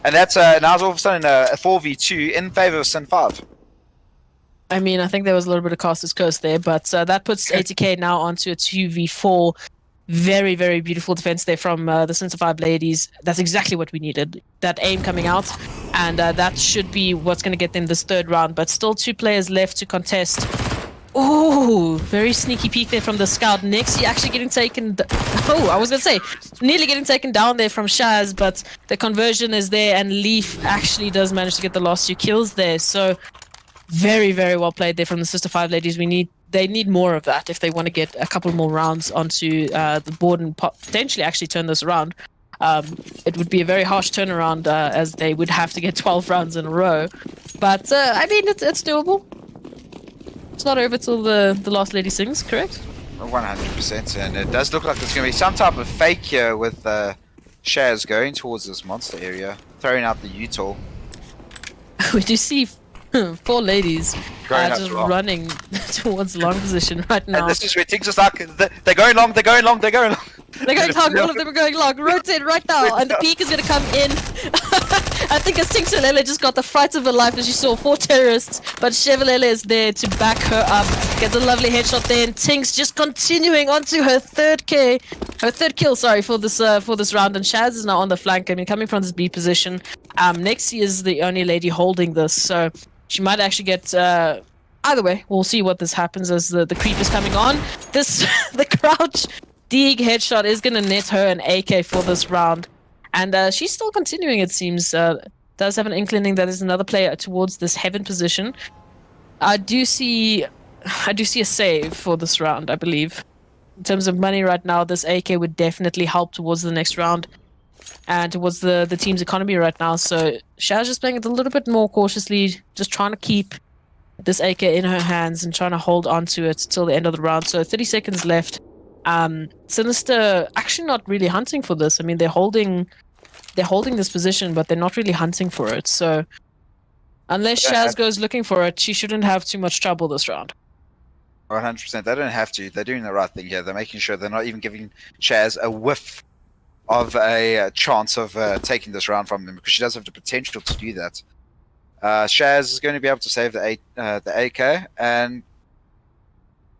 and that's now all of a sudden a 4v2 in favor of Sin5. I mean, I think there was a little bit of Caster's Curse there, but that puts ATK now onto a 2v4. Very, very beautiful defense there from the Sinister5 ladies. That's exactly what we needed. That aim coming out, and that should be what's going to get them this 3rd round. But still 2 players left to contest. Oh, very sneaky peek there from the scout. Nexi actually getting taken. Oh, I was going to say, nearly getting taken down there from Shaz, but the conversion is there, and Leaf actually does manage to get the last 2 kills there. So very, very well played there from the Sinister5 ladies. They need more of that if they want to get a couple more rounds onto the board and potentially actually turn this around. It would be a very harsh turnaround as they would have to get 12 rounds in a row. But I mean, it's doable. It's not over till the last lady sings, correct? 100%, and it does look like there's going to be some type of fake here with Shaz going towards this monster area, throwing out the util. We do see 4 ladies just running towards long position right now. And this is where things are stuck. They're going long, they're going long, they're going long. They're going long, all of them are going long. Rotate right now, and the peak is going to come in. I think as Tingsalele just got the fright of her life as she saw 4 terrorists, but Chevalele is there to back her up. Gets a lovely headshot there, and Tinks just continuing onto her 3rd kill, sorry, for this round. And Shaz is now on the flank. I mean, coming from this B position. Nexi is the only lady holding this, so she might actually get. Either way, we'll see what this happens as the creep is coming on. The crouch Deeg headshot is going to net her an AK for this round. And she's still continuing, it seems. Does have an inclining that there's another player towards this heaven position. I do see a save for this round, I believe. In terms of money right now, this AK would definitely help towards the next round and towards the team's economy right now. So Shaz just playing it a little bit more cautiously, just trying to keep this AK in her hands and trying to hold on to it till the end of the round. So 30 seconds left. Sinister actually not really hunting for this. I mean, they're holding this position, but they're not really hunting for it. So unless Shaz goes looking for it, she shouldn't have too much trouble this round. 100%. They don't have to. They're doing the right thing here. They're making sure they're not even giving Shaz a whiff of a chance of taking this round from them, because she does have the potential to do that. Shaz is going to be able to save the AK, and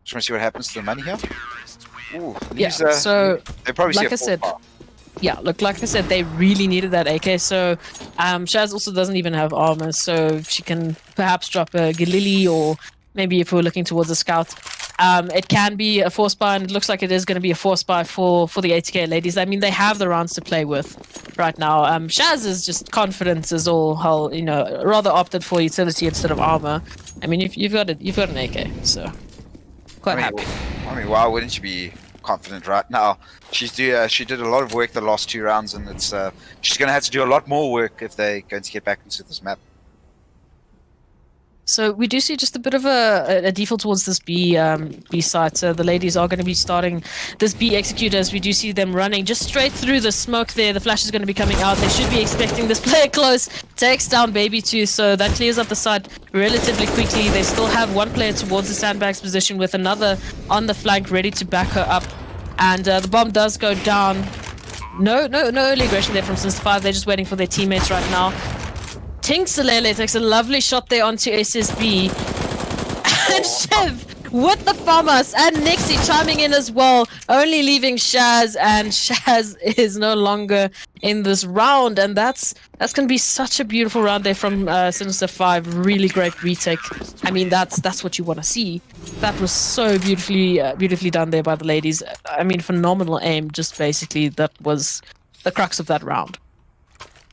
just want to see what happens to the money here. Ooh, these, so they probably like I said, like I said, they really needed that AK. So Shaz also doesn't even have armor, so she can perhaps drop a Galili, or maybe if we're looking towards a scout, it can be a force buy, and it looks like it is going to be a force buy for the ATK ladies. I mean, they have the rounds to play with right now. Shaz is just confidence is all hell, rather opted for utility instead of armor. I mean, you've got an AK, so quite happy. I mean, why wouldn't you be confident right now? She did a lot of work the last 2 rounds, and it's she's going to have to do a lot more work if they're going to get back into this map. So we do see just a bit of a default towards this B site. So the ladies are going to be starting this B execute, as we do see them running just straight through the smoke there. The flash is going to be coming out. They should be expecting this player close. Takes down Baby2, so that clears up the site relatively quickly. They still have 1 player towards the sandbags position with another on the flank ready to back her up. And the bomb does go down. No early aggression there from Sinister5. They're just waiting for their teammates right now. Tingsalele takes a lovely shot there onto SSB. And Chev with the FAMAS, and Nixie chiming in as well, only leaving Shaz, and Shaz is no longer in this round, and that's going to be such a beautiful round there from Sinister5. Really great retake. I mean, that's what you want to see. That was so beautifully done there by the ladies. I mean, phenomenal aim. Just basically, that was the crux of that round.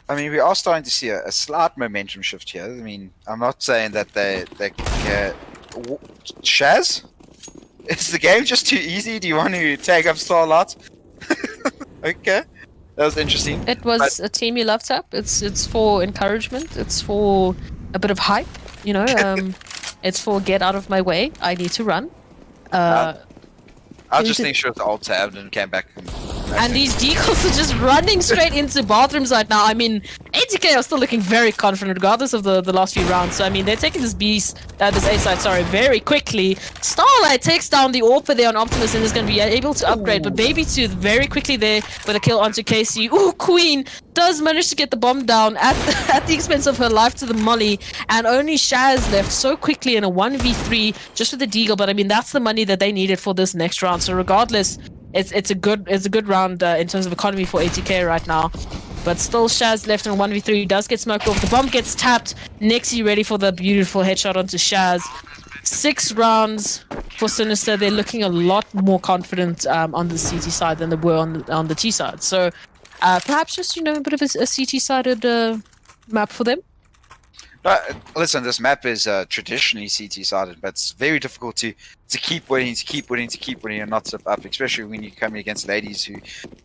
I mean, we are starting to see a slight momentum shift here. I mean, I'm not saying that they Shaz? Is the game just too easy? Do you want to take up Starlight? Okay, that was interesting. It was a team you loved up. It's for encouragement. It's for a bit of hype. You know, it's for get out of my way. I need to run. I just think she was alt tabbed and came back. And these decals are just running straight into bathrooms right now. I mean, ATK are still looking very confident regardless of the last few rounds. So, I mean, they're taking this this A side, sorry, very quickly. Starlight takes down the AWP there on Optimus and is going to be able to upgrade. But Baby Tooth very quickly there with a kill onto Casey. Ooh, Queen does manage to get the bomb down at the expense of her life to the molly. And only Shaz left so quickly in a 1v3 just with the deagle. But, I mean, that's the money that they needed for this next round. So, regardless, it's a good round in terms of economy for ATK right now. But still Shaz left in 1v3, does get smoked off. The bomb gets tapped. Nixie ready for the beautiful headshot onto Shaz. 6 rounds for Sinister. They're looking a lot more confident on the CT side than they were on the T side. So perhaps just, you know, a bit of a CT-sided map for them. Listen, this map is traditionally CT-sided, but it's very difficult to keep winning, and not slip up, especially when you're coming against ladies who,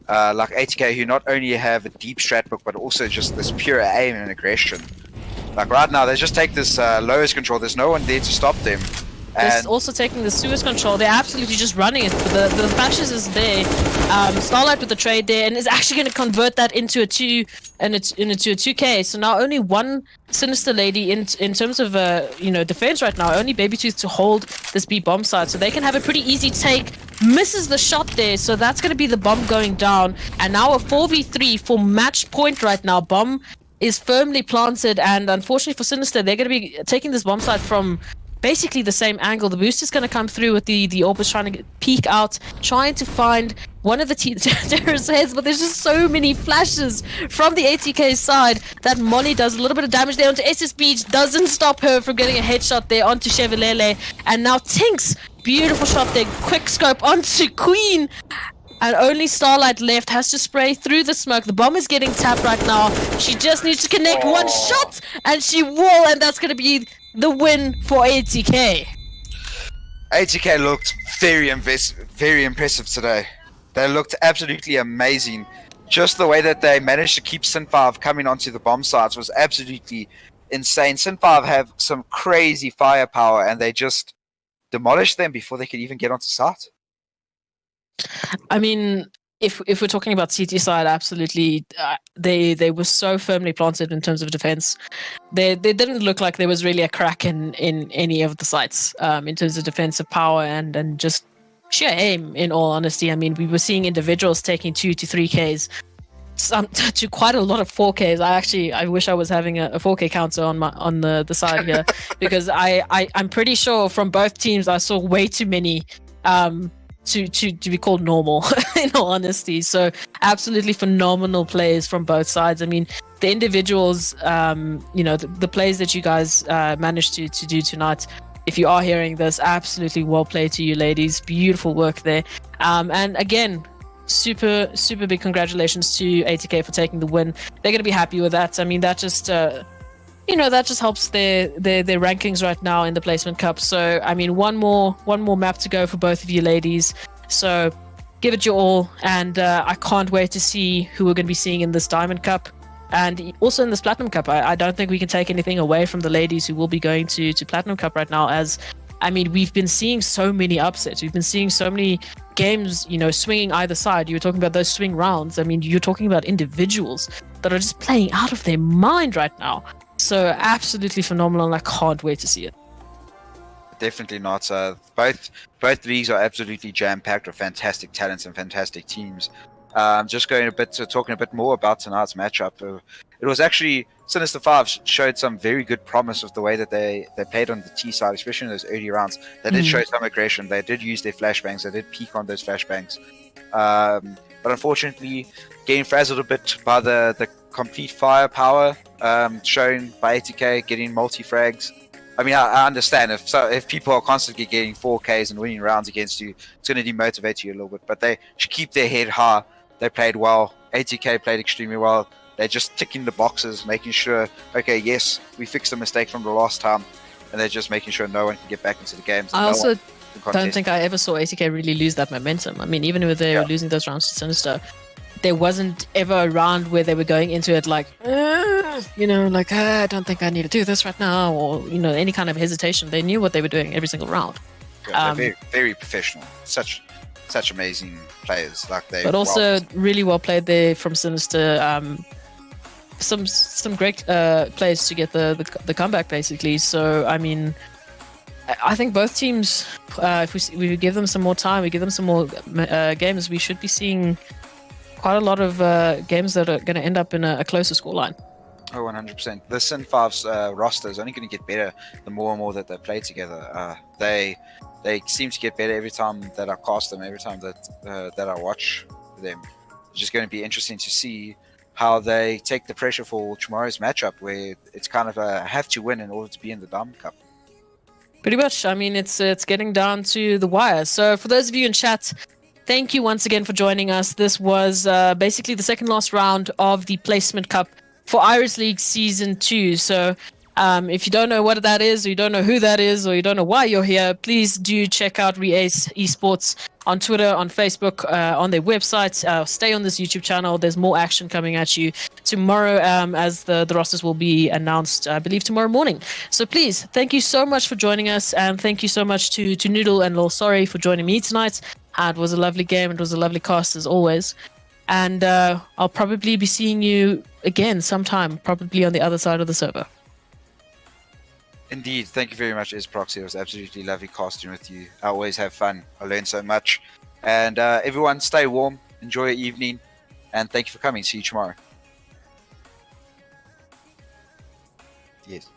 like ATK, who not only have a deep strat book, but also just this pure aim and aggression. Like right now, they just take this lowest control. There's no one there to stop them. They're also taking the Suez control. They're absolutely just running it. The flashes is there. Starlight with the trade there, and is actually going to convert that into a 2K. So now only one Sinister lady in terms of you know, defense right now. Only Baby Tooth to hold this B bomb side, so they can have a pretty easy take. Misses the shot there, so that's going to be the bomb going down. And now a 4v3 for match point right now. Bomb is firmly planted, and unfortunately for Sinister, they're going to be taking this bomb side from basically the same angle. The boost is going to come through with the Orbis trying to peek out, trying to find one of the terrorist heads, but there's just so many flashes from the ATK side that Molly does a little bit of damage there onto SSB, doesn't stop her from getting a headshot there onto Chevalele, and now Tinks, beautiful shot there, quick scope onto Queen, and only Starlight left, has to spray through the smoke. The bomb is getting tapped right now. She just needs to connect one shot, and she will, and that's going to be the win for ATK. ATK looked very impressive today. They looked absolutely amazing. Just the way that they managed to keep Sin5 coming onto the bomb sites was absolutely insane. Sin5 have some crazy firepower, and they just demolished them before they could even get onto site. I mean, if we're talking about CT side, absolutely, they were so firmly planted in terms of defense. They didn't look like there was really a crack in any of the sites in terms of defensive power and just sheer aim. In all honesty, I mean, we were seeing individuals taking 2 to 3Ks, some to quite a lot of 4Ks. I wish I was having a 4K counter on the side here because I'm pretty sure from both teams I saw way too many. To be called normal, in all honesty. So absolutely phenomenal plays from both sides. I mean, the individuals, you know, the plays that you guys managed to do tonight, if you are hearing this, absolutely well played to you ladies. Beautiful work there. And again, super big congratulations to ATK for taking the win. They're going to be happy with that. I mean, that just... you know, that just helps their rankings right now in the placement cup. So I mean, one more map to go for both of you ladies. So give it your all, and I can't wait to see who we're going to be seeing in this Diamond Cup and also in this Platinum Cup. I don't think we can take anything away from the ladies who will be going to Platinum Cup right now. As I mean, we've been seeing so many upsets. We've been seeing so many games, you know, swinging either side. You were talking about those swing rounds. I mean, you're talking about individuals that are just playing out of their mind right now. So absolutely phenomenal, and I can't wait to see it. Definitely not. Both leagues are absolutely jam-packed with fantastic talents and fantastic teams. Just talking a bit more about tonight's matchup. It was actually Sinister5 showed some very good promise with the way that they played on the T side, especially in those early rounds. They did show some aggression. They did use their flashbangs. They did peak on those flashbangs. But unfortunately, getting frazzled a bit by the complete firepower shown by ATK, getting multi-frags. I mean, I understand if people are constantly getting 4Ks and winning rounds against you, it's going to demotivate you a little bit. But they should keep their head high. They played well. ATK played extremely well. They're just ticking the boxes, making sure, okay, yes, we fixed the mistake from the last time, and they're just making sure no one can get back into the games. I also don't think I ever saw ATK really lose that momentum. I mean, even if they were losing those rounds to Sinister, there wasn't ever a round where they were going into it like, I don't think I need to do this right now, or, any kind of hesitation. They knew what they were doing every single round. Yeah, they're very, very professional. Such amazing players. But also really well played there from Sinister. Some great players to get the comeback, basically. So, I mean, I think both teams, if we give them some more time, we give them some more games, we should be seeing quite a lot of games that are going to end up in a closer scoreline. Oh, 100%. The Sin5's roster is only going to get better the more and more that they play together. They seem to get better every time that I cast them, every time that I watch them. It's just going to be interesting to see how they take the pressure for tomorrow's matchup, where it's kind of a have to win in order to be in the Diamond Cup. Pretty much. I mean, it's getting down to the wire. So for those of you in chat, thank you once again for joining us. This was basically the second last round of the Placement Cup for REacce Season 2. So if you don't know what that is, or you don't know who that is, or you don't know why you're here, please do check out REacce Esports on Twitter, on Facebook, on their website. Stay on this YouTube channel. There's more action coming at you tomorrow, as the rosters will be announced, I believe, tomorrow morning. So please, thank you so much for joining us, and thank you so much to Noodle and Lil Sorry for joining me tonight. It was a lovely game. It was a lovely cast as always. And I'll probably be seeing you again sometime, probably on the other side of the server. Indeed. Thank you very much, Proxy. It was absolutely lovely casting with you. I always have fun. I learn so much. And everyone, stay warm. Enjoy your evening. And thank you for coming. See you tomorrow. Yes.